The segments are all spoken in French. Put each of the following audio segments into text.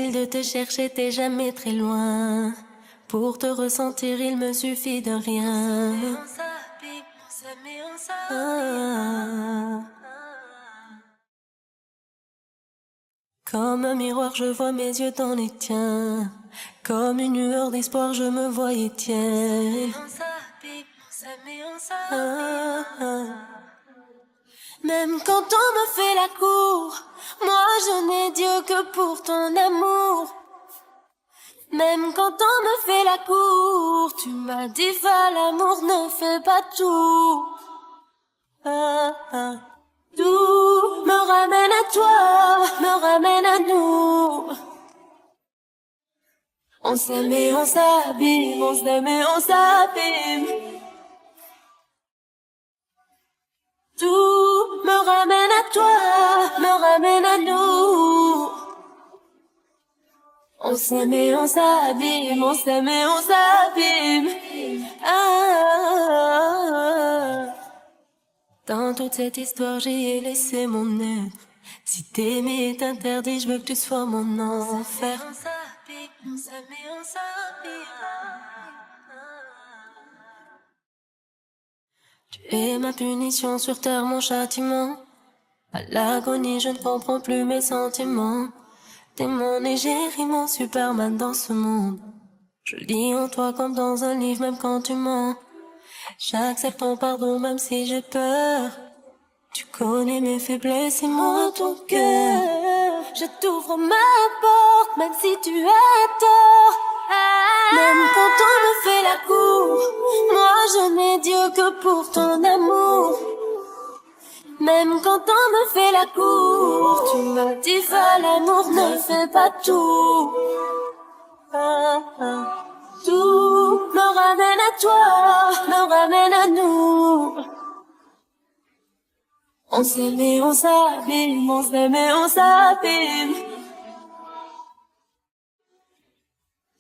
facile de te chercher, t'es jamais très loin. Pour te ressentir, il me suffit de rien. Comme un miroir, je vois mes yeux dans les tiens. Comme une lueur d'espoir, je me voyais tiens. Même quand on me fait la cour, moi je n'ai Dieu que pour ton amour. Même quand on me fait la cour, tu m'as dit va, l'amour ne fait pas tout. Tout me ramène à toi, me ramène à nous. On s'aime et on s'abîme, on s'aime et on s'abîme. Tout me ramène à toi, me ramène à nous. On s'aime et on s'abîme, on s'aime et on s'abîme. Dans toute cette histoire, j'ai laissé mon être. Si t'aimer est interdit, je veux que tu sois mon enfer. On s'aime et on s'abîme. Tu es ma punition sur terre, mon châtiment. À l'agonie, je ne comprends plus mes sentiments. T'es mon égérie, mon Superman dans ce monde. Je lis en toi comme dans un livre, même quand tu mens. J'accepte ton pardon, même si j'ai peur. Tu connais mes faiblesses et moi ton cœur. Je t'ouvre ma porte, même si tu as tort. Même quand on me fait la cour, moi je n'ai Dieu que pour ton amour. Même quand on me fait la cour, tu m'as dit va, l'amour ne fait pas tout. Tout me ramène à toi, me ramène à nous. On s'aime et on s'abîme, on s'aime et on s'abîme.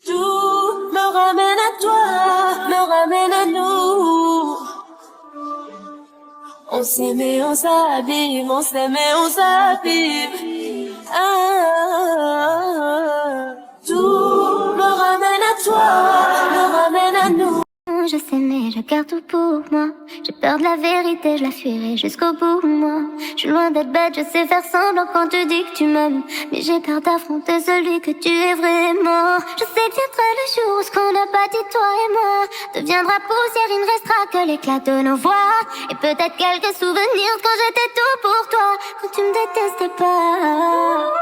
Tout me ramène à toi, me ramène à nous. On s'aime et on s'abîme, on s'aime et on s'abîme. Tout me ramène à toi, me ramène à nous. Je sais mais je garde tout pour moi. J'ai peur de la vérité, je la fuirai jusqu'au bout moi. Je suis loin d'être bête, je sais faire semblant quand tu dis que tu m'aimes. Mais j'ai peur d'affronter celui que tu es vraiment. Je sais bien très le jour où ce qu'on n'a pas dit toi et moi deviendra poussière, il ne restera que l'éclat de nos voix. Et peut-être quelques souvenirs quand j'étais tout pour toi, quand tu me détestais pas.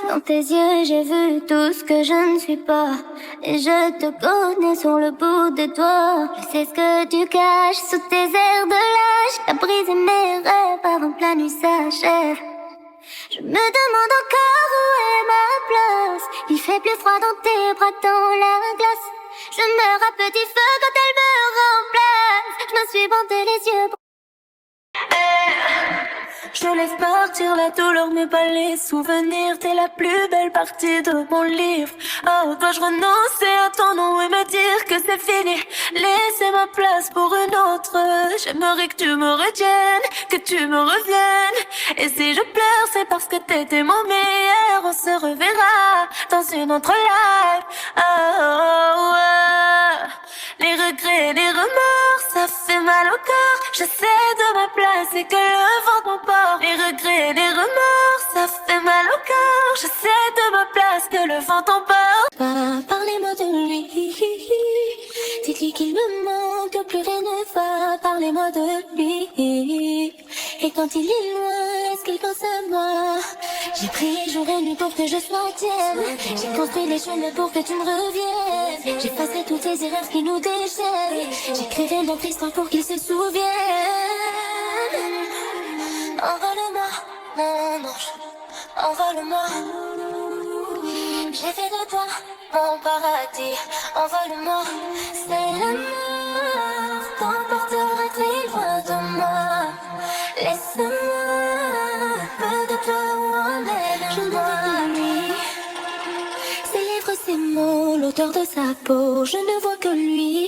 Dans tes yeux, j'ai vu tout ce que je ne suis pas. Et je te connais sur le bout des doigts. Je sais ce que tu caches sous tes airs de lâche. T'as brisé mes rêves avant que la nuit s'achève. Je me demande encore où est ma place. Il fait plus froid dans tes bras que dans la glace. Je meurs à petit feu quand elle me remplace. Je me suis bandé les yeux. Je laisse partir la douleur, mais pas les souvenirs. T'es la plus belle partie de mon livre. Oh, dois-je renoncer à ton nom et me dire que c'est fini? Laisser ma place pour une autre. J'aimerais que tu me retiennes, que tu me reviennes. Et si je pleure, c'est parce que t'étais mon meilleur. On se reverra dans une autre life. Les regrets, les remords, ça fait mal au corps. Je sais de ma place et que le vent m'emporte. Les regrets, les remords, ça fait mal au corps. Je sais de ma place que le vent t'emporte. Parlez-moi de lui. Dites-lui qu'il me manque, que plus rien ne va. Parlez-moi de lui. Et quand il est loin, est-ce qu'il pense à moi? J'ai prié jour et nuit pour que je sois tienne. J'ai construit les chemins pour que tu me reviennes. J'effacerai toutes les erreurs qui nous déchaînent. J'écrirai notre histoire pour qu'ils se souviennent. Envole-moi, mon ange, envole-moi. J'ai fait de toi mon paradis. Envole-moi, c'est l'amour t'emportera très loin de moi. Laisse-moi, peu de toi où emmène-moi. Je ne veux ses lèvres, ses mots, l'autre l'odeur de sa peau, je ne vois que lui.